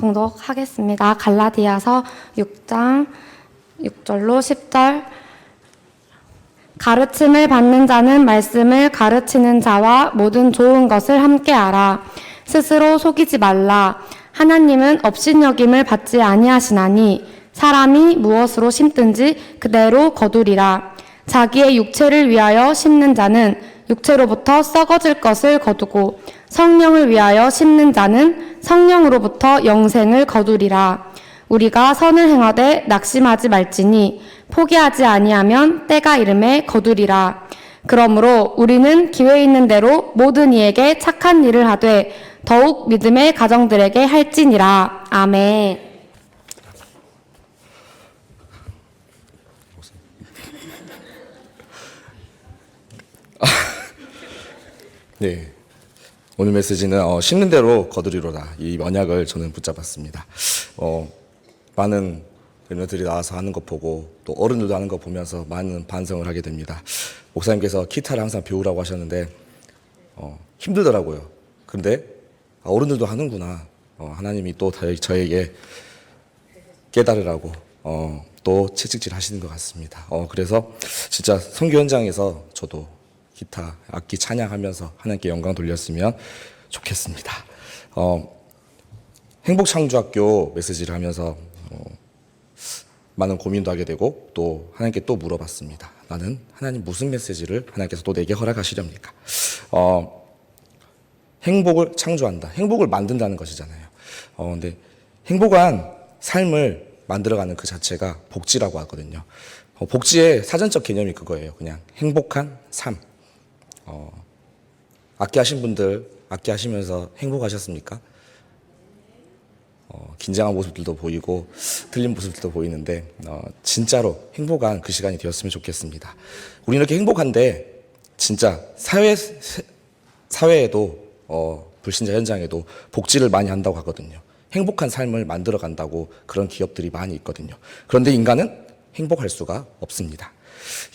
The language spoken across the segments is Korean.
봉독하겠습니다. 갈라디아서 6장 6절로 10절. 가르침을 받는 자는 말씀을 가르치는 자와 모든 좋은 것을 함께 알아. 스스로 속이지 말라. 하나님은 업신여김을 받지 아니하시나니 사람이 무엇으로 심든지 그대로 거두리라. 자기의 육체를 위하여 심는 자는 육체로부터 썩어질 것을 거두고 성령을 위하여 심는 자는 성령으로부터 영생을 거두리라. 우리가 선을 행하되 낙심하지 말지니 포기하지 아니하면 때가 이름에 거두리라. 그러므로 우리는 기회 있는 대로 모든 이에게 착한 일을 하되 더욱 믿음의 가정들에게 할지니라. 아멘. 네, 오늘 메시지는 심는 대로 거두리로다, 이 언약을 저는 붙잡았습니다. 많은 멤버들이 나와서 하는 거 보고 또 어른들도 하는 거 보면서 많은 반성을 하게 됩니다. 목사님께서 기타를 항상 배우라고 하셨는데 힘들더라고요. 근데 어른들도 하는구나. 하나님이 또 저에게 깨달으라고 또 채찍질 하시는 것 같습니다. 그래서 진짜 선교 현장에서 저도 기타, 악기 찬양하면서 하나님께 영광 돌렸으면 좋겠습니다. 행복창조학교 메시지를 하면서 많은 고민도 하게 되고 또 하나님께 또 물어봤습니다. 나는 하나님 무슨 메시지를 하나님께서 또 내게 허락하시렵니까? 행복을 창조한다. 행복을 만든다는 것이잖아요. 근데 행복한 삶을 만들어가는 그 자체가 복지라고 하거든요. 복지의 사전적 개념이 그거예요. 그냥 행복한 삶. 악기 하신 분들 악기 하시면서 행복하셨습니까? 긴장한 모습들도 보이고 틀린 모습들도 보이는데 진짜로 행복한 그 시간이 되었으면 좋겠습니다. 우리 이렇게 행복한데 진짜 사회에도 불신자 현장에도 복지를 많이 한다고 하거든요. 행복한 삶을 만들어 간다고 그런 기업들이 많이 있거든요. 그런데 인간은 행복할 수가 없습니다.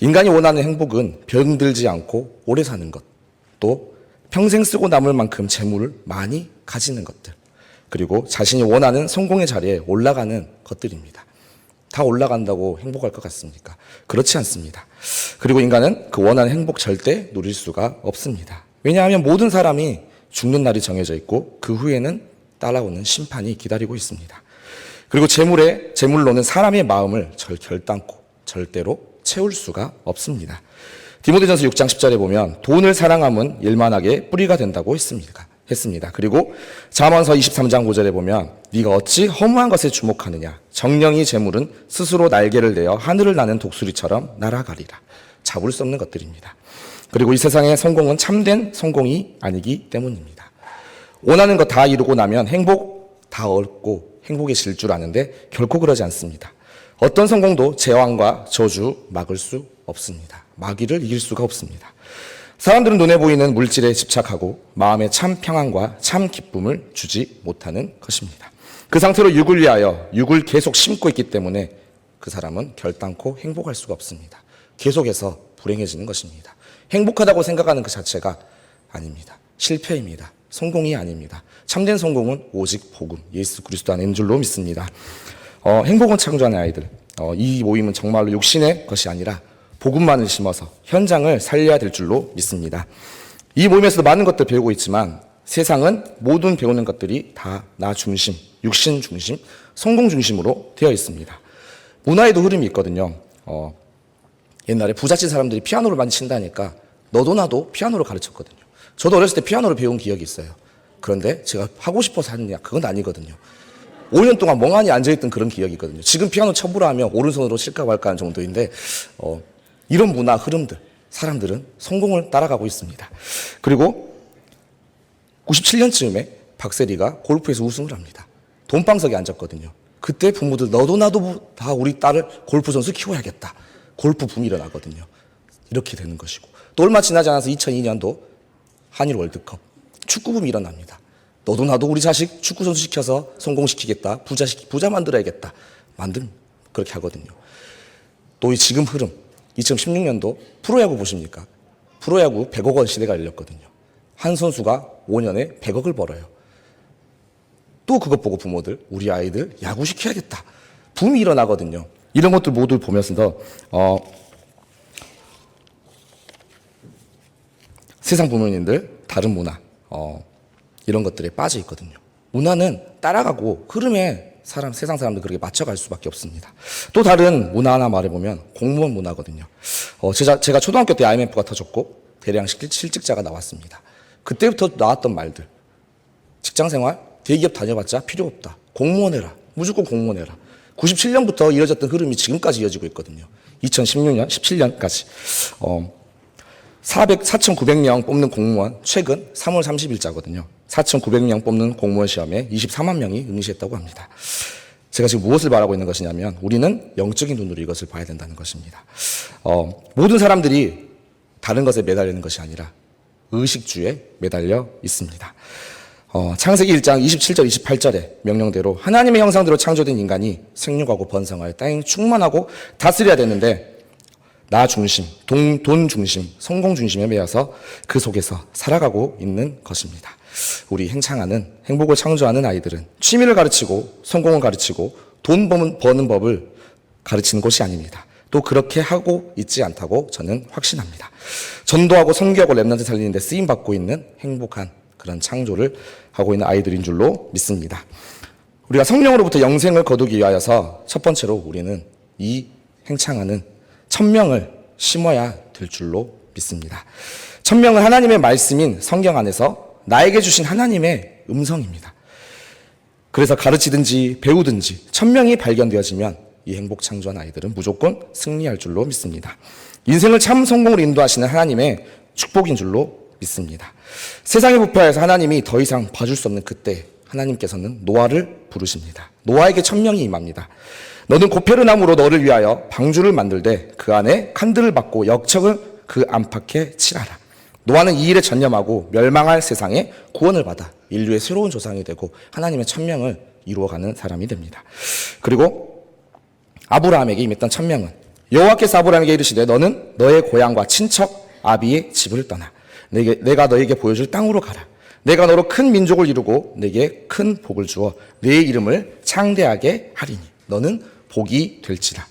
인간이 원하는 행복은 병들지 않고 오래 사는 것, 또 평생 쓰고 남을 만큼 재물을 많이 가지는 것들, 그리고 자신이 원하는 성공의 자리에 올라가는 것들입니다. 다 올라간다고 행복할 것 같습니까? 그렇지 않습니다. 그리고 인간은 그 원하는 행복 절대 누릴 수가 없습니다. 왜냐하면 모든 사람이 죽는 날이 정해져 있고 그 후에는 따라오는 심판이 기다리고 있습니다. 그리고 재물로는 사람의 마음을 결단코 절대로 채울 수가 없습니다. 디모데전서 6장 10절에 보면 돈을 사랑함은 일만하게 뿌리가 된다고 했습니다. 그리고 잠언서 23장 5절에 보면 네가 어찌 허무한 것에 주목하느냐, 정령이 재물은 스스로 날개를 내어 하늘을 나는 독수리처럼 날아가리라. 잡을 수 없는 것들입니다. 그리고 이 세상의 성공은 참된 성공이 아니기 때문입니다. 원하는 거 다 이루고 나면 행복 다 얻고 행복해질 줄 아는데 결코 그러지 않습니다. 어떤 성공도 제왕과 저주 막을 수 없습니다. 마귀를 이길 수가 없습니다. 사람들은 눈에 보이는 물질에 집착하고 마음에 참 평안과 참 기쁨을 주지 못하는 것입니다. 그 상태로 육을 위하여 육을 계속 심고 있기 때문에 그 사람은 결단코 행복할 수가 없습니다. 계속해서 불행해지는 것입니다. 행복하다고 생각하는 그 자체가 아닙니다. 실패입니다. 성공이 아닙니다. 참된 성공은 오직 복음, 예수 그리스도 안에 있는 줄로 믿습니다. 행복은 창조하는 아이들. 이 모임은 정말로 육신의 것이 아니라 복음만을 심어서 현장을 살려야 될 줄로 믿습니다. 이 모임에서도 많은 것들 배우고 있지만 세상은 모든 배우는 것들이 다 나 중심, 육신 중심, 성공 중심으로 되어 있습니다. 문화에도 흐름이 있거든요. 옛날에 부잣집 사람들이 피아노를 많이 친다니까 너도 나도 피아노를 가르쳤거든요. 저도 어렸을 때 피아노를 배운 기억이 있어요. 그런데 제가 하고 싶어서 하느냐, 그건 아니거든요. 5년 동안 멍하니 앉아있던 그런 기억이 있거든요. 지금 피아노 쳐보라 하면 오른손으로 칠까 말까 하는 정도인데 이런 문화 흐름들, 사람들은 성공을 따라가고 있습니다. 그리고 97년쯤에 박세리가 골프에서 우승을 합니다. 돈방석에 앉았거든요. 그때 부모들 너도 나도 다 우리 딸을 골프 선수 키워야겠다. 골프 붐이 일어나거든요. 이렇게 되는 것이고 또 얼마 지나지 않아서 2002년도 한일 월드컵 축구 붐이 일어납니다. 너도 나도 우리 자식 축구 선수 시켜서 성공시키겠다. 부자 만들어야겠다. 그렇게 하거든요. 또 이 지금 흐름 2016년도 프로야구 보십니까? 프로야구 100억 원 시대가 열렸거든요. 한 선수가 5년에 100억을 벌어요. 또 그것 보고 부모들, 우리 아이들 야구시켜야겠다. 붐이 일어나거든요. 이런 것들 모두 보면서 세상 부모님들 다른 문화 이런 것들에 빠져 있거든요. 문화는 따라가고 흐름에 세상 사람들 그렇게 맞춰갈 수밖에 없습니다. 또 다른 문화 하나 말해보면 공무원 문화거든요. 제가 초등학교 때 IMF가 터졌고 대량 실직자가 나왔습니다. 그때부터 나왔던 말들. 직장생활, 대기업 다녀봤자 필요 없다. 공무원 해라. 무조건 공무원 해라. 97년부터 이어졌던 흐름이 지금까지 이어지고 있거든요. 2016년, 17년까지. 4,900명 뽑는 공무원, 최근 3월 30일자거든요. 4,900명 뽑는 공무원 시험에 24만 명이 응시했다고 합니다. 제가 지금 무엇을 말하고 있는 것이냐면 우리는 영적인 눈으로 이것을 봐야 된다는 것입니다. 모든 사람들이 다른 것에 매달리는 것이 아니라 의식주에 매달려 있습니다. 창세기 1장 27절 28절의 명령대로 하나님의 형상대로 창조된 인간이 생육하고 번성하여 땅에 충만하고 다스려야 되는데 나 중심, 돈 중심, 성공 중심에 매여서 그 속에서 살아가고 있는 것입니다. 우리 행복을 창조하는 아이들은 취미를 가르치고 성공을 가르치고 돈 버는 법을 가르치는 곳이 아닙니다. 또 그렇게 하고 있지 않다고 저는 확신합니다. 전도하고 선교하고 렘넌트 살리는 데 쓰임받고 있는 행복한 그런 창조를 하고 있는 아이들인 줄로 믿습니다. 우리가 성령으로부터 영생을 거두기 위하여서 첫 번째로 우리는 이 행창하는 천명을 심어야 될 줄로 믿습니다. 천명은 하나님의 말씀인 성경 안에서 나에게 주신 하나님의 음성입니다. 그래서 가르치든지 배우든지 천명이 발견되어지면 이 행복 창조한 아이들은 무조건 승리할 줄로 믿습니다. 인생을 참 성공으로 인도하시는 하나님의 축복인 줄로 믿습니다. 세상의 부패에서 하나님이 더 이상 봐줄 수 없는 그때 하나님께서는 노아를 부르십니다. 노아에게 천명이 임합니다. 너는 고페르나무로 너를 위하여 방주를 만들되 그 안에 칸들을 받고 역청을 그 안팎에 칠하라. 노아는 이 일에 전념하고 멸망할 세상에 구원을 받아 인류의 새로운 조상이 되고 하나님의 천명을 이루어가는 사람이 됩니다. 그리고 아브라함에게 임했던 천명은 여호와께서 아브라함에게 이르시되 너는 너의 고향과 친척 아비의 집을 떠나 내가 너에게 보여줄 땅으로 가라. 내가 너로 큰 민족을 이루고 내게 큰 복을 주어 내 이름을 창대하게 하리니 너는 복이 될지라.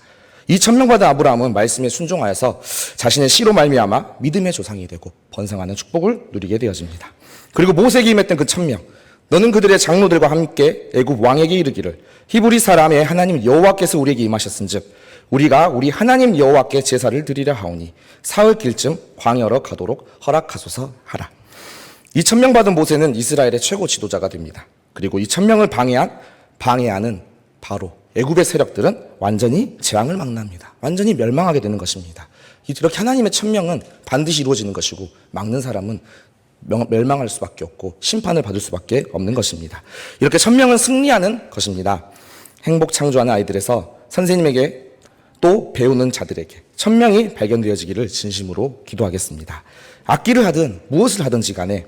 이 천명받은 아브라함은 말씀에 순종하여서 자신의 씨로 말미암아 믿음의 조상이 되고 번성하는 축복을 누리게 되어집니다. 그리고 모세에게 임했던 그 천명, 너는 그들의 장로들과 함께 애굽 왕에게 이르기를 히브리 사람의 하나님 여호와께서 우리에게 임하셨은즉 우리가 우리 하나님 여호와께 제사를 드리려 하오니 사흘길쯤 광야로 가도록 허락하소서 하라. 이 천명받은 모세는 이스라엘의 최고 지도자가 됩니다. 그리고 이 천명을 방해하는 바로 애굽의 세력들은 완전히 재앙을 망납니다. 완전히 멸망하게 되는 것입니다. 이렇게 하나님의 천명은 반드시 이루어지는 것이고 막는 사람은 멸망할 수밖에 없고 심판을 받을 수밖에 없는 것입니다. 이렇게 천명은 승리하는 것입니다. 행복 창조하는 아이들에서 선생님에게 또 배우는 자들에게 천명이 발견되어지기를 진심으로 기도하겠습니다. 악기를 하든 무엇을 하든지 간에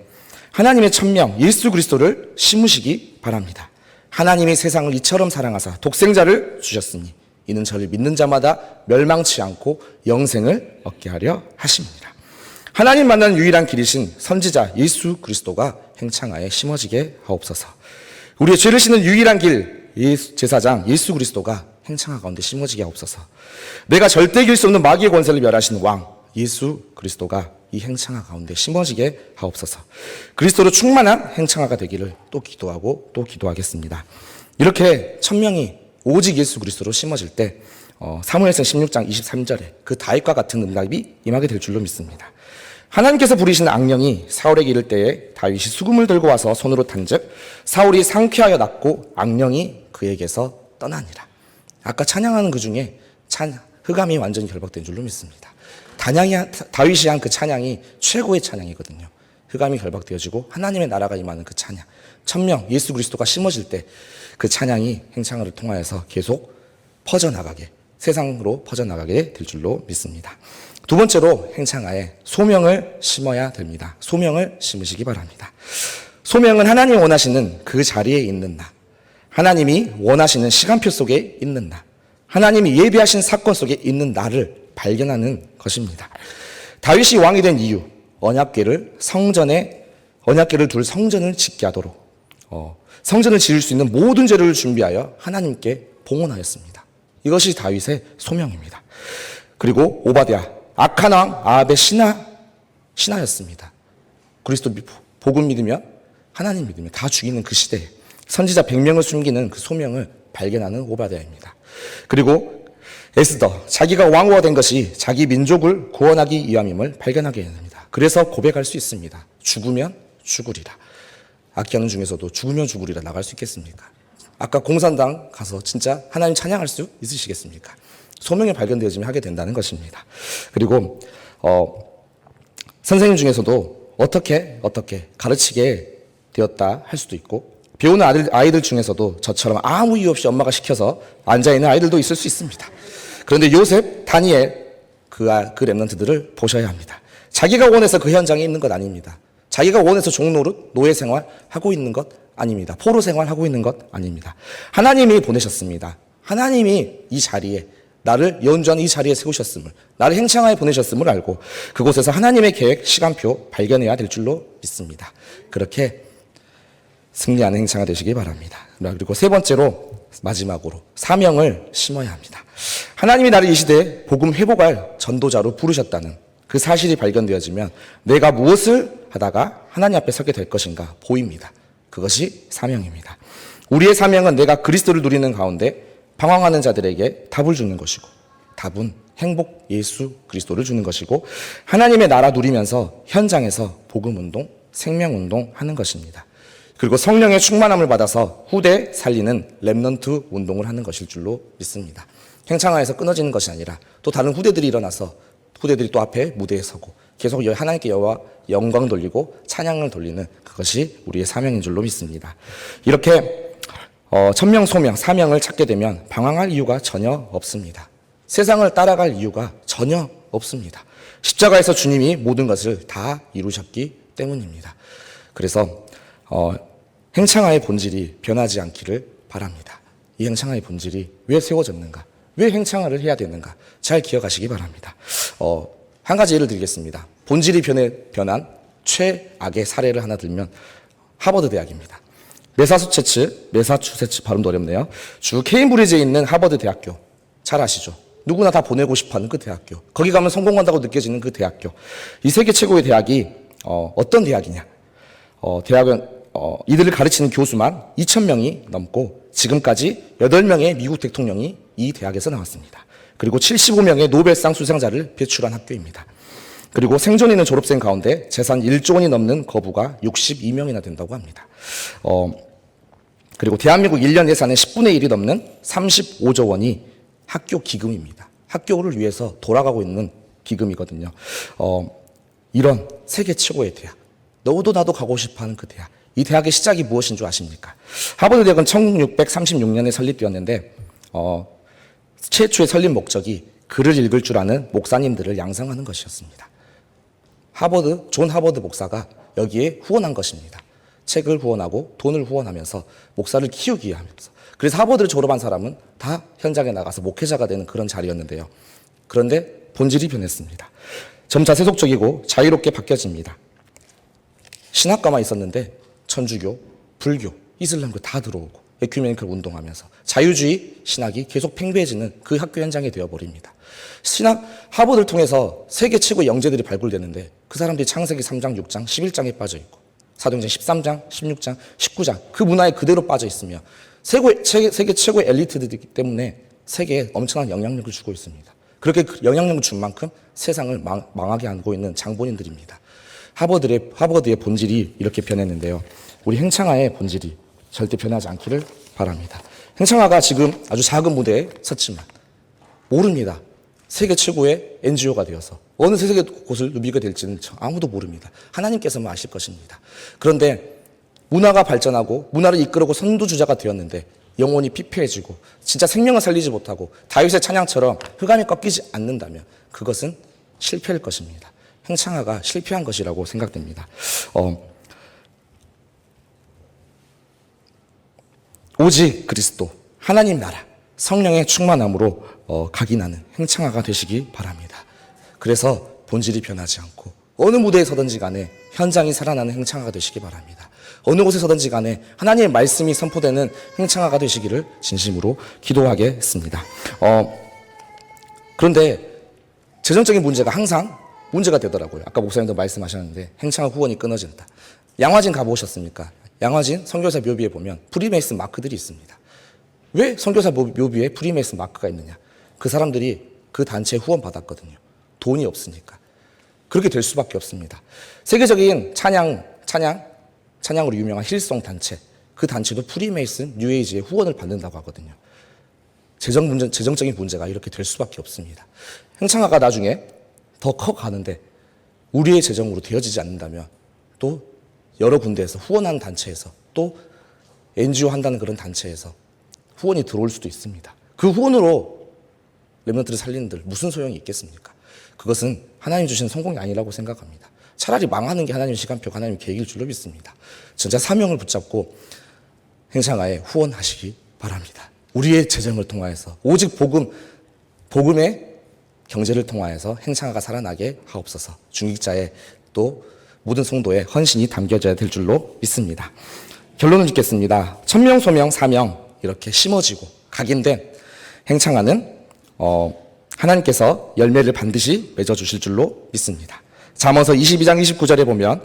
하나님의 천명 예수 그리스도를 심으시기 바랍니다. 하나님이 세상을 이처럼 사랑하사 독생자를 주셨으니 이는 저를 믿는 자마다 멸망치 않고 영생을 얻게 하려 하십니다. 하나님 만나는 유일한 길이신 선지자 예수 그리스도가 행창하에 심어지게 하옵소서. 우리의 죄를 씻는 유일한 길 제사장 예수 그리스도가 행창하 가운데 심어지게 하옵소서. 내가 절대 이길 수 없는 마귀의 권세를 멸하시는 왕 예수 그리스도가 이 행창하 가운데 심어지게 하옵소서. 그리스도로 충만한 행창하가 되기를 또 기도하고 또 기도하겠습니다. 이렇게 천명이 오직 예수 그리스도로 심어질 때 사무엘상 16장 23절에 그 다윗과 같은 응답이 임하게 될 줄로 믿습니다. 하나님께서 부리신 악령이 사울에게 이를 때에 다윗이 수금을 들고 와서 손으로 탄즉 사울이 상쾌하여 낫고 악령이 그에게서 떠나니라. 아까 찬양하는 그 중에 흑암이 완전히 결박된 줄로 믿습니다. 다윗이 한 그 찬양이 최고의 찬양이거든요. 흑암이 결박되어지고 하나님의 나라가 임하는 그 찬양, 천명 예수 그리스도가 심어질 때 그 찬양이 행창을 통하여서 계속 퍼져나가게 세상으로 퍼져나가게 될 줄로 믿습니다. 두 번째로 행창하에 소명을 심어야 됩니다. 소명을 심으시기 바랍니다. 소명은 하나님이 원하시는 그 자리에 있는 나, 하나님이 원하시는 시간표 속에 있는 나, 하나님이 예비하신 사건 속에 있는 나를 발견하는 것입니다. 다윗이 왕이 된 이유, 언약궤를 둘 성전을 짓게 하도록 성전을 지을 수 있는 모든 재료를 준비하여 하나님께 봉헌하였습니다. 이것이 다윗의 소명입니다. 그리고 오바댜, 악한 왕 아합의 신하였습니다. 그리스도 복음 믿으면 하나님 믿으면 다 죽이는 그 시대에 선지자 100명을 숨기는 그 소명을 발견하는 오바댜입니다. 그리고 에스더, 자기가 왕후가 된 것이 자기 민족을 구원하기 위함임을 발견하게 됩니다. 그래서 고백할 수 있습니다. 죽으면 죽으리라. 악기하는 중에서도 죽으면 죽으리라 나갈 수 있겠습니까? 아까 공산당 가서 진짜 하나님 찬양할 수 있으시겠습니까? 소명이 발견되어지면 하게 된다는 것입니다. 그리고 선생님 중에서도 어떻게 가르치게 되었다 할 수도 있고, 배우는 아이들 중에서도 저처럼 아무 이유 없이 엄마가 시켜서 앉아있는 아이들도 있을 수 있습니다. 그런데 요셉, 다니엘 그 랩런트들을 보셔야 합니다. 자기가 원해서 그 현장에 있는 것 아닙니다. 자기가 원해서 종노릇, 노예 생활 하고 있는 것 아닙니다. 포로 생활 하고 있는 것 아닙니다. 하나님이 보내셨습니다. 하나님이 이 자리에 나를 연주하는 이 자리에 세우셨음을, 나를 행창하에 보내셨음을 알고 그곳에서 하나님의 계획, 시간표 발견해야 될 줄로 믿습니다. 그렇게 승리하는 행창가 되시기 바랍니다. 그리고 세 번째로, 마지막으로 사명을 심어야 합니다. 하나님이 나를 이 시대에 복음 회복할 전도자로 부르셨다는 그 사실이 발견되어지면 내가 무엇을 하다가 하나님 앞에 서게 될 것인가 보입니다. 그것이 사명입니다. 우리의 사명은 내가 그리스도를 누리는 가운데 방황하는 자들에게 답을 주는 것이고, 답은 행복 예수 그리스도를 주는 것이고, 하나님의 나라 누리면서 현장에서 복음운동, 생명운동 하는 것입니다. 그리고 성령의 충만함을 받아서 후대 살리는 렘넌트 운동을 하는 것일 줄로 믿습니다. 행창하에서 끊어지는 것이 아니라 또 다른 후대들이 일어나서 후대들이 또 앞에 무대에 서고 계속 하나님께 영광 돌리고 찬양을 돌리는 그것이 우리의 사명인 줄로 믿습니다. 이렇게 천명, 소명, 사명을 찾게 되면 방황할 이유가 전혀 없습니다. 세상을 따라갈 이유가 전혀 없습니다. 십자가에서 주님이 모든 것을 다 이루셨기 때문입니다. 그래서 행창하의 본질이 변하지 않기를 바랍니다. 이 행창하의 본질이 왜 세워졌는가? 왜 행창하를 해야 되는가? 잘 기억하시기 바랍니다. 한 가지 예를 드리겠습니다. 본질이 변한 최악의 사례를 하나 들면 하버드 대학입니다. 매사추세츠 발음도 어렵네요. 주 케임브리지에 있는 하버드 대학교 잘 아시죠? 누구나 다 보내고 싶어하는 그 대학교. 거기 가면 성공한다고 느껴지는 그 대학교. 이 세계 최고의 대학이 어떤 대학이냐? 대학은 이들을 가르치는 교수만 2,000명이 넘고 지금까지 8명의 미국 대통령이 이 대학에서 나왔습니다. 그리고 75명의 노벨상 수상자를 배출한 학교입니다. 그리고 생존 있는 졸업생 가운데 재산 1조 원이 넘는 거부가 62명이나 된다고 합니다. 그리고 대한민국 1년 예산의 10분의 1이 넘는 35조 원이 학교 기금입니다. 학교를 위해서 돌아가고 있는 기금이거든요. 이런 세계 최고의 대학, 너도 나도 가고 싶어하는 그 대학, 이 대학의 시작이 무엇인 줄 아십니까? 하버드 대학은 1636년에 설립되었는데 최초의 설립 목적이 글을 읽을 줄 아는 목사님들을 양성하는 것이었습니다. 존 하버드 목사가 여기에 후원한 것입니다. 책을 후원하고 돈을 후원하면서 목사를 키우기 위하면서. 그래서 하버드를 졸업한 사람은 다 현장에 나가서 목회자가 되는 그런 자리였는데요. 그런데 본질이 변했습니다. 점차 세속적이고 자유롭게 바뀌어집니다. 신학과만 있었는데 천주교, 불교, 이슬람교 다 들어오고 에큐메니컬 운동하면서 자유주의 신학이 계속 팽배해지는 그 학교 현장이 되어버립니다. 하버드를 통해서 세계 최고의 영재들이 발굴되는데 그 사람들이 창세기 3장, 6장, 11장에 빠져있고 사도행전 13장, 16장, 19장 그 문화에 그대로 빠져있으며 세계 최고의 엘리트들이기 때문에 세계에 엄청난 영향력을 주고 있습니다. 그렇게 영향력을 준 만큼 세상을 망하게 하고 있는 장본인들입니다. 하버드의 본질이 이렇게 변했는데요. 우리 행창하의 본질이 절대 변하지 않기를 바랍니다. 행창하가 지금 아주 작은 무대에 섰지만 모릅니다. 세계 최고의 NGO가 되어서 어느 세계 곳을 누비게 될지는 아무도 모릅니다. 하나님께서만 아실 것입니다. 그런데 문화가 발전하고 문화를 이끌고 선두주자가 되었는데 영혼이 피폐해지고 진짜 생명을 살리지 못하고 다윗의 찬양처럼 흑암이 꺾이지 않는다면 그것은 실패일 것입니다. 행창하가 실패한 것이라고 생각됩니다. 오직 그리스도, 하나님 나라, 성령의 충만함으로 각인하는 행창하가 되시기 바랍니다. 그래서 본질이 변하지 않고 어느 무대에 서든지 간에 현장이 살아나는 행창하가 되시기 바랍니다. 어느 곳에서든지 간에 하나님의 말씀이 선포되는 행창아가 되시기를 진심으로 기도하겠습니다. 그런데 재정적인 문제가 항상 문제가 되더라고요. 아까 목사님도 말씀하셨는데 행창아 후원이 끊어진다. 양화진 가보셨습니까? 양화진 선교사 묘비에 보면 프리메이슨 마크들이 있습니다. 왜 선교사 묘비에 프리메이슨 마크가 있느냐? 그 사람들이 그 단체에 후원 받았거든요. 돈이 없으니까. 그렇게 될 수밖에 없습니다. 세계적인 찬양으로 유명한 힐송 단체, 그 단체도 프리메이슨 뉴에이지의 후원을 받는다고 하거든요. 재정적인 문제가 이렇게 될 수밖에 없습니다. 행창아가 나중에 더 커가는데 우리의 재정으로 되어지지 않는다면 또 여러 군데에서 후원하는 단체에서 또 NGO 한다는 그런 단체에서 후원이 들어올 수도 있습니다. 그 후원으로 렘넌트를 살리는들 무슨 소용이 있겠습니까? 그것은 하나님 주신 성공이 아니라고 생각합니다. 차라리 망하는 게 하나님 시간표, 하나님 계획일 줄로 믿습니다. 진짜 사명을 붙잡고 행창아에 후원하시기 바랍니다. 우리의 재정을 통하여서 오직 복음의 경제를 통하여서 행창아가 살아나게 하옵소서. 중직자의 또 모든 성도의 헌신이 담겨져야 될 줄로 믿습니다. 결론을 짓겠습니다. 천명, 소명, 사명 이렇게 심어지고 각인된 행창아는 하나님께서 열매를 반드시 맺어주실 줄로 믿습니다. 잠언서 22장 29절에 보면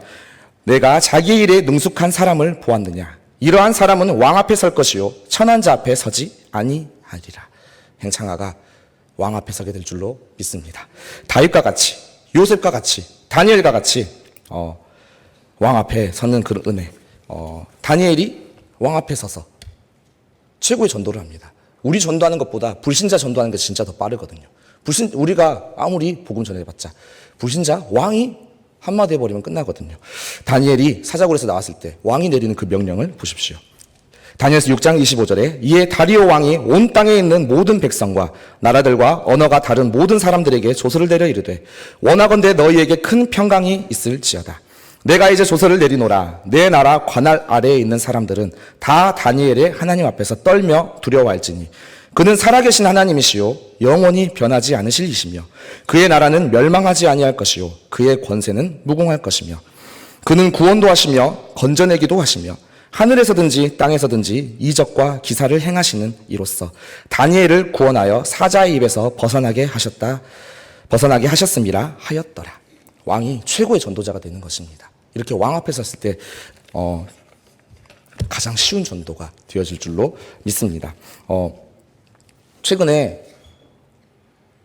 내가 자기 일에 능숙한 사람을 보았느냐. 이러한 사람은 왕 앞에 설 것이요 천한 자 앞에 서지 아니하리라. 행창아가 왕 앞에 서게 될 줄로 믿습니다. 다윗과 같이, 요셉과 같이, 다니엘과 같이 왕 앞에 서는 그런 은혜. 다니엘이 왕 앞에 서서 최고의 전도를 합니다. 우리 전도하는 것보다 불신자 전도하는 게 진짜 더 빠르거든요. 우리가 아무리 복음 전해봤자 불신자 왕이 한마디 해버리면 끝나거든요. 다니엘이 사자굴에서 나왔을 때 왕이 내리는 그 명령을 보십시오. 다니엘서 6장 25절에 이에 다리오 왕이 온 땅에 있는 모든 백성과 나라들과 언어가 다른 모든 사람들에게 조서를 내려 이르되 원하건대 너희에게 큰 평강이 있을지어다. 내가 이제 조서를 내리노라. 내 나라 관할 아래에 있는 사람들은 다 다니엘의 하나님 앞에서 떨며 두려워할지니 그는 살아계신 하나님이시요 영원히 변하지 않으실 이시며 그의 나라는 멸망하지 아니할 것이요 그의 권세는 무궁할 것이며 그는 구원도 하시며 건져내기도 하시며 하늘에서든지 땅에서든지 이적과 기사를 행하시는 이로써 다니엘을 구원하여 사자의 입에서 벗어나게 하셨음이라 하였더라. 왕이 최고의 전도자가 되는 것입니다. 이렇게 왕 앞에 섰을 때 가장 쉬운 전도가 되어질 줄로 믿습니다. 최근에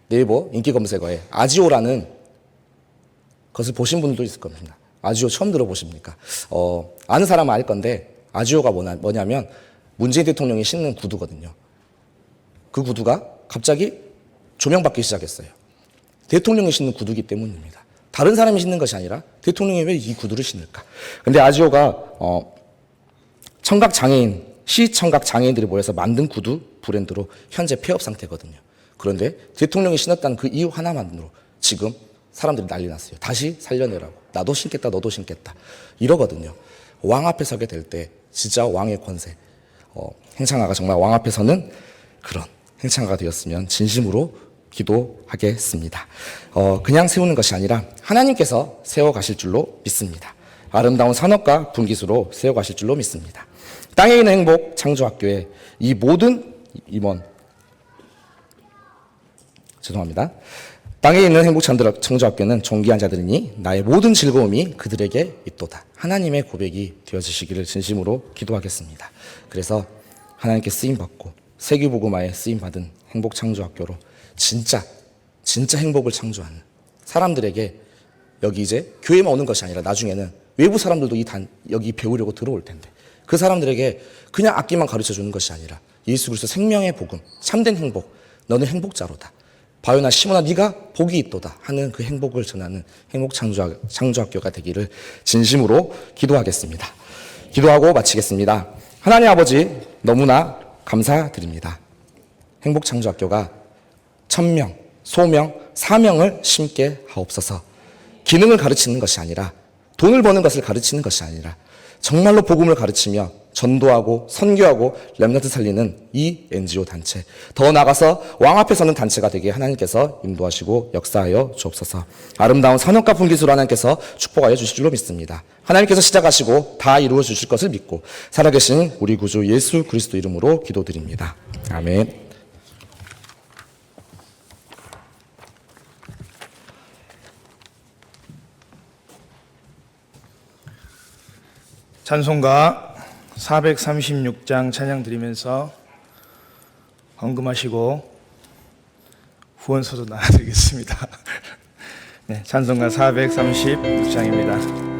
네이버 인기 검색어에 아지오라는 것을 보신 분들도 있을 겁니다. 아지오 처음 들어보십니까? 아는 사람은 알 건데 아지오가 뭐냐면 문재인 대통령이 신는 구두거든요. 그 구두가 갑자기 조명받기 시작했어요. 대통령이 신는 구두기 때문입니다. 다른 사람이 신는 것이 아니라 대통령이 왜 이 구두를 신을까? 근데 아지오가 시청각 장애인들이 모여서 만든 구두 브랜드로 현재 폐업 상태거든요. 그런데 대통령이 신었다는 그 이유 하나만으로 지금 사람들이 난리 났어요. 다시 살려내라고. 나도 신겠다, 너도 신겠다. 이러거든요. 왕 앞에 서게 될 때 진짜 왕의 권세. 행창아가 정말 왕 앞에 서는 그런 행창아가 되었으면 진심으로 기도하겠습니다. 그냥 세우는 것이 아니라 하나님께서 세워가실 줄로 믿습니다. 아름다운 산업과 분기수로 세워가실 줄로 믿습니다. 땅에 있는 행복 창조학교에 이 모든 땅에 있는 행복 창조학교는 존귀한 자들이니 나의 모든 즐거움이 그들에게 있도다. 하나님의 고백이 되어지시기를 진심으로 기도하겠습니다. 그래서 하나님께 쓰임받고 세계복음화에 쓰임받은 행복 창조학교로 진짜 행복을 창조하는 사람들에게 여기 이제 교회만 오는 것이 아니라 나중에는 외부 사람들도 여기 배우려고 들어올 텐데 그 사람들에게 그냥 악기만 가르쳐 주는 것이 아니라 예수 그리스도 생명의 복음, 참된 행복, 너는 행복자로다. 바요나 시몬아 네가 복이 있도다 하는 그 행복을 전하는 행복 창조학교가 되기를 진심으로 기도하겠습니다. 기도하고 마치겠습니다. 하나님 아버지 너무나 감사드립니다. 행복 창조학교가 천명, 소명, 사명을 심게 하옵소서. 기능을 가르치는 것이 아니라 돈을 버는 것을 가르치는 것이 아니라 정말로 복음을 가르치며 전도하고 선교하고 렘넌트 살리는 이 NGO 단체, 더 나아가서 왕 앞에 서는 단체가 되게 하나님께서 인도하시고 역사하여 주옵소서. 아름다운 선역과 분깃으로 하나님께서 축복하여 주실 줄로 믿습니다. 하나님께서 시작하시고 다 이루어 주실 것을 믿고 살아계신 우리 구주 예수 그리스도 이름으로 기도드립니다. 아멘. 찬송가 436장 찬양 드리면서 헌금하시고 후원서도 나눠드리겠습니다. 네, 찬송가 436장입니다.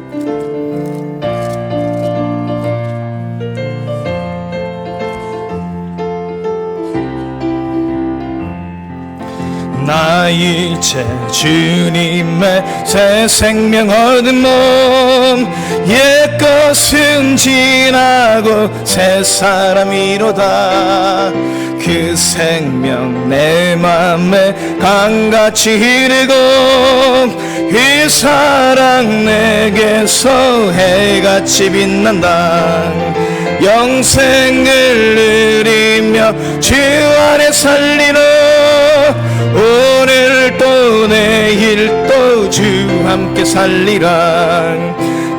나 이제 주님의 새 생명 얻은 몸, 옛것은 지나고 새 사람이로다. 그 생명 내 맘에 강같이 흐르고 이 사랑 내게서 해같이 빛난다. 영생을 누리며 주 안에 살리러 오늘 또 내일 또 주 함께 살리라.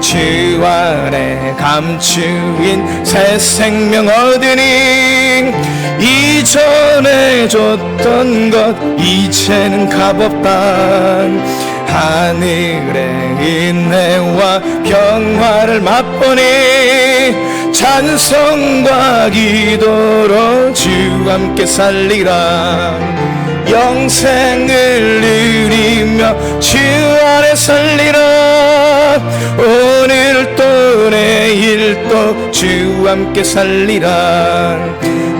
주 안에 감추인 새 생명 얻으니 이전에 줬던 것 이제는 값없다. 하늘의 은혜와 평화를 맛보니 찬송과 기도로 주 함께 살리라. 영생을 누리며 주 안에 살리라. 오늘 또 내일 또 주 함께 살리라.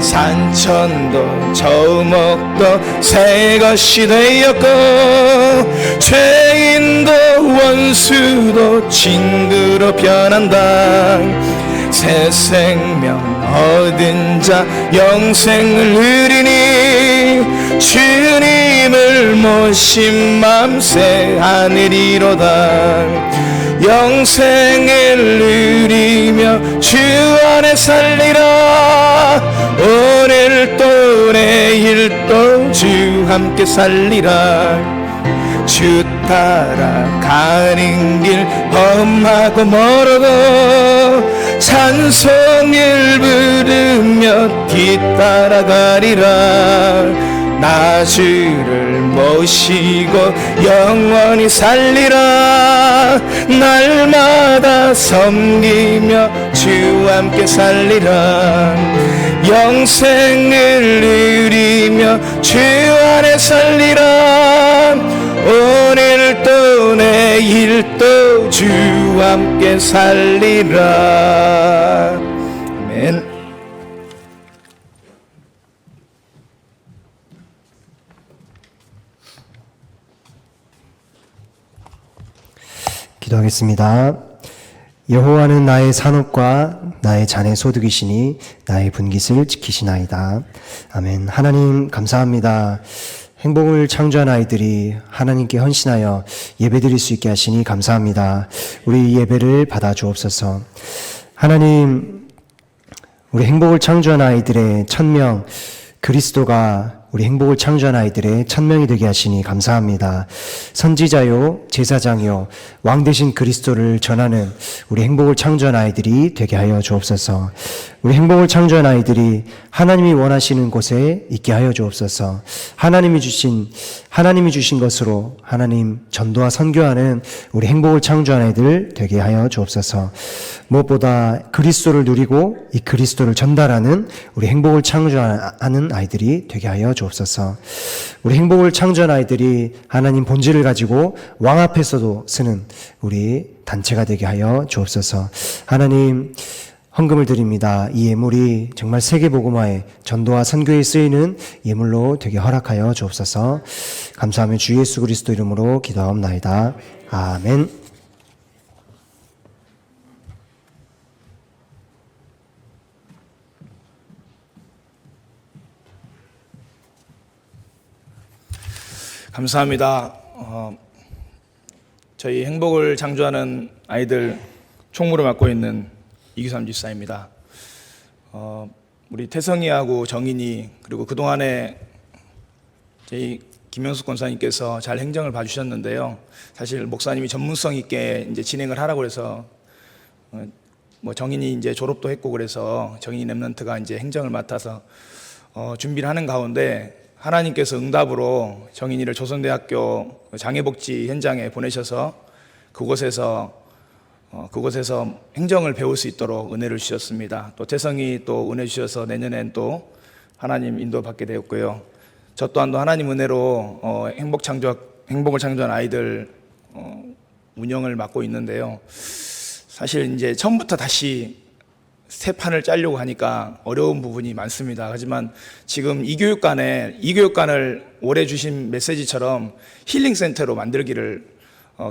산천도 저목도 새 것이 되었고 죄인도 원수도 친구로 변한다. 새 생명 얻은 자 영생을 누리니 주님을 모신 맘 새 하늘이로다. 영생을 누리며 주 안에 살리라. 오늘 또 내일 또 주 함께 살리라. 주 따라 가는 길 험하고 멀어도 찬송을 부르며 뒤따라가리라. 나 주를 모시고 영원히 살리라. 날마다 섬기며 주 함께 살리라. 영생을 누리며 주 안에 살리라. 오늘 또 내일 또 주 함께 살리라. 아멘. 기도하겠습니다. 여호와는 나의 산업과 나의 잔의 소득이시니 나의 분깃을 지키시나이다. 아멘. 하나님 감사합니다. 행복을 창조한 아이들이 하나님께 헌신하여 예배드릴 수 있게 하시니 감사합니다. 우리 예배를 받아 주옵소서. 하나님, 우리 행복을 창조한 아이들의 1000명, 그리스도가 우리 행복을 창조한 아이들의 1000명이 되게 하시니 감사합니다. 선지자요, 제사장요, 왕 되신 그리스도를 전하는 우리 행복을 창조한 아이들이 되게 하여 주옵소서. 우리 행복을 창조한 아이들이 하나님이 원하시는 곳에 있게 하여 주옵소서. 하나님이 주신 것으로 하나님 전도와 선교하는 우리 행복을 창조한 아이들 되게 하여 주옵소서. 무엇보다 그리스도를 누리고 이 그리스도를 전달하는 우리 행복을 창조하는 아이들이 되게 하여 주옵소서. 우리 행복을 창조한 아이들이 하나님 본질을 가지고 왕 앞에서도 쓰는 우리 단체가 되게 하여 주옵소서. 하나님, 헌금을 드립니다. 이 예물이 정말 세계복음화에 전도와 선교에 쓰이는 예물로 되게 허락하여 주옵소서. 감사하며 주 예수 그리스도 이름으로 기도하옵나이다. 아멘. 감사합니다. 저희 행복을 창조하는 아이들 총무를 맡고 있는 이규삼 집사입니다. 우리 태성이하고 정인이 그리고 그동안에 저희 김영숙 권사님께서 잘 행정을 봐주셨는데요. 사실 목사님이 전문성 있게 이제 진행을 하라고 해서 뭐 정인이 이제 졸업도 했고 그래서 정인이 랩런트가 이제 행정을 맡아서 준비를 하는 가운데 하나님께서 응답으로 정인이를 조선대학교 장애복지 현장에 보내셔서 그곳에서 행정을 배울 수 있도록 은혜를 주셨습니다. 또 태성이 또 은혜 주셔서 내년엔 또 하나님 인도받게 되었고요. 저 또한도 하나님 은혜로 행복을 창조한 아이들 운영을 맡고 있는데요. 사실 이제 처음부터 다시 새 판을 짜려고 하니까 어려운 부분이 많습니다. 하지만 지금 이 교육관을 올해 주신 메시지처럼 힐링센터로 만들기를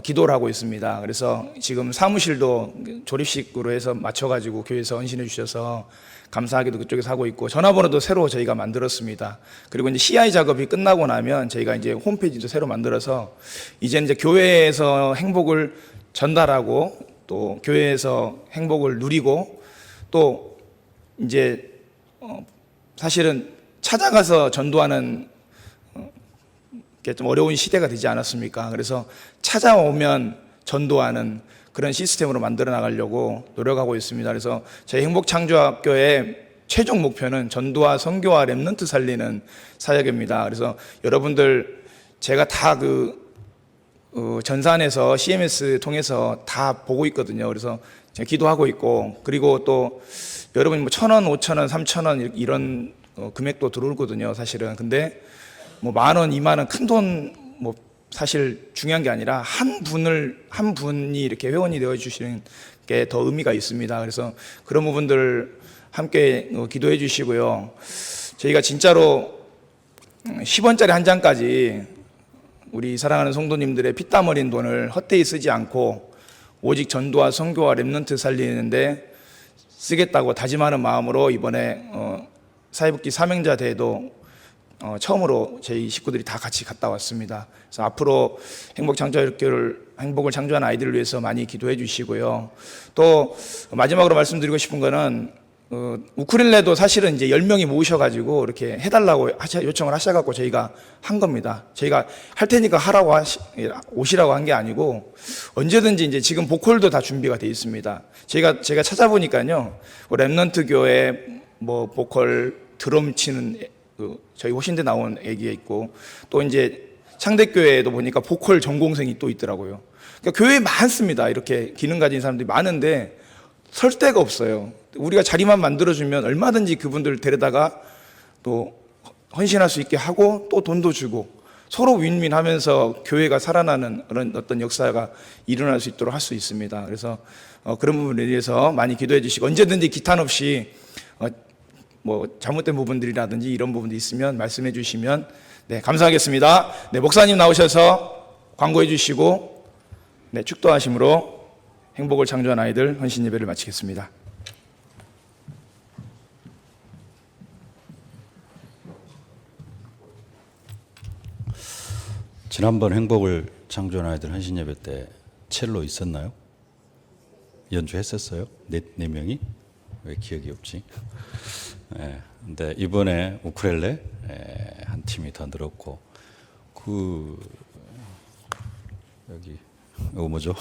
기도를 하고 있습니다. 그래서 지금 사무실도 조립식으로 해서 맞춰가지고 교회에서 헌신해 주셔서 감사하게도 그쪽에서 하고 있고 전화번호도 새로 저희가 만들었습니다. 그리고 이제 CI 작업이 끝나고 나면 저희가 이제 홈페이지도 새로 만들어서 이제는 이제 교회에서 행복을 전달하고 또 교회에서 행복을 누리고 또 이제 사실은 찾아가서 전도하는 게 좀 어려운 시대가 되지 않았습니까? 그래서 찾아오면 전도하는 그런 시스템으로 만들어 나가려고 노력하고 있습니다. 그래서 저희 행복창조학교의 최종 목표는 전도와 선교와 렘넌트 살리는 사역입니다. 그래서 여러분들 제가 다 전산에서 CMS 통해서 다 보고 있거든요. 그래서 제가 기도하고 있고 그리고 또 여러분이 뭐 1,000원, 5,000원, 3,000원 이런 금액도 들어오거든요. 사실은. 근데 뭐 10,000원, 20,000원 큰 돈 뭐 사실 중요한 게 아니라 한 분이 이렇게 회원이 되어 주시는 게 더 의미가 있습니다. 그래서 그런 부분들 함께 기도해 주시고요. 저희가 진짜로 10원짜리 한 장까지 우리 사랑하는 성도님들의 피땀 흘린 돈을 헛되이 쓰지 않고 오직 전도와 선교와 렘넌트 살리는데 쓰겠다고 다짐하는 마음으로 이번에 사회복지 사명자 대회도 처음으로 저희 식구들이 다 같이 갔다 왔습니다. 그래서 앞으로 행복을 창조한 아이들을 위해서 많이 기도해 주시고요. 또 마지막으로 말씀드리고 싶은 거는 우쿨렐레도 사실은 이제 10명이 모으셔가지고 이렇게 해달라고 요청을 하셔갖고 저희가 한 겁니다. 저희가 할 테니까 오시라고 한 게 아니고 언제든지 이제 지금 보컬도 다 준비가 돼 있습니다. 제가 찾아보니까요, 렘넌트 교회 뭐 보컬 드럼 치는 저희 호신대 나온 애기가 있고 또 이제 창대교회에도 보니까 보컬 전공생이 또 있더라고요. 그러니까 교회에 많습니다. 이렇게 기능 가진 사람들이 많은데 설 데가 없어요. 우리가 자리만 만들어주면 얼마든지 그분들 데려다가 또 헌신할 수 있게 하고 또 돈도 주고 서로 윈윈하면서 교회가 살아나는 그런 어떤 역사가 일어날 수 있도록 할 수 있습니다. 그래서 그런 부분에 대해서 많이 기도해 주시고 언제든지 기탄 없이 뭐 잘못된 부분들이라든지 이런 부분도 있으면 말씀해 주시면 감사하겠습니다. 목사님 나오셔서 광고해 주시고 축도하심으로 행복을 창조한 아이들 헌신 예배를 마치겠습니다. 지난번 행복을 창조한 아이들 헌신 예배 때 첼로 있었나요? 연주했었어요? 네 명이? 왜 기억이 없지? 근데 이번에 우쿨렐레 한 팀이 더 늘었고 여기 이거 뭐죠?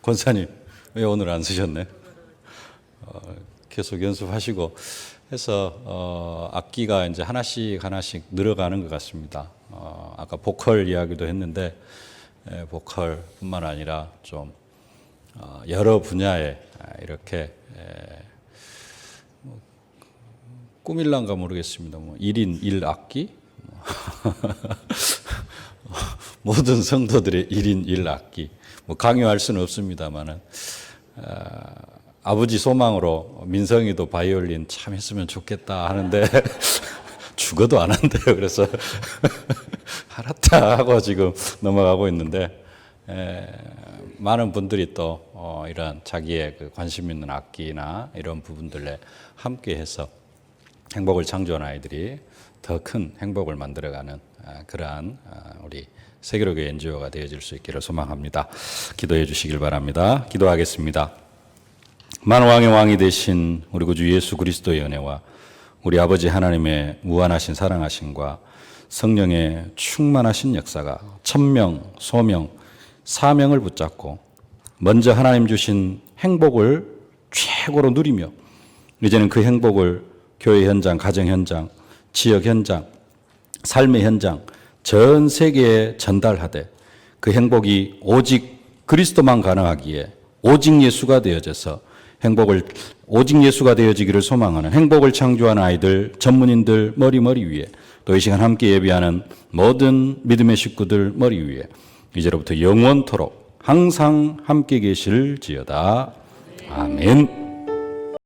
권사님 왜 오늘 안 쓰셨네? 계속 연습하시고 해서 악기가 이제 하나씩 늘어가는 것 같습니다. 아까 보컬 이야기도 했는데 보컬뿐만 아니라 좀 여러 분야에 이렇게 꾸밀란가 모르겠습니다. 1인 1악기? 모든 성도들의 1인 1악기. 강요할 수는 없습니다만은 아버지 소망으로 민성이도 바이올린 참 했으면 좋겠다 하는데 죽어도 안 한대요. 그래서 알았다 하고 지금 넘어가고 있는데 많은 분들이 또 이런 자기의 관심 있는 악기나 이런 부분들에 함께해서 행복을 창조한 아이들이 더 큰 행복을 만들어가는 그러한 우리 세계로교회 NGO가 되어질 수 있기를 소망합니다. 기도해 주시길 바랍니다. 기도하겠습니다. 만왕의 왕이 되신 우리 구주 예수 그리스도의 은혜와 우리 아버지 하나님의 무한하신 사랑하심과 성령의 충만하신 역사가 천명, 소명, 사명을 붙잡고 먼저 하나님 주신 행복을 최고로 누리며 이제는 그 행복을 교회 현장, 가정 현장, 지역 현장, 삶의 현장, 전 세계에 전달하되 그 행복이 오직 그리스도만 가능하기에 오직 예수가 되어져서 행복을 오직 예수가 되어지기를 소망하는 행복을 창조하는 아이들, 전문인들 머리 위에 또 이 시간 함께 예비하는 모든 믿음의 식구들 머리 위에 이제로부터 영원토록 항상 함께 계실지어다. 아멘.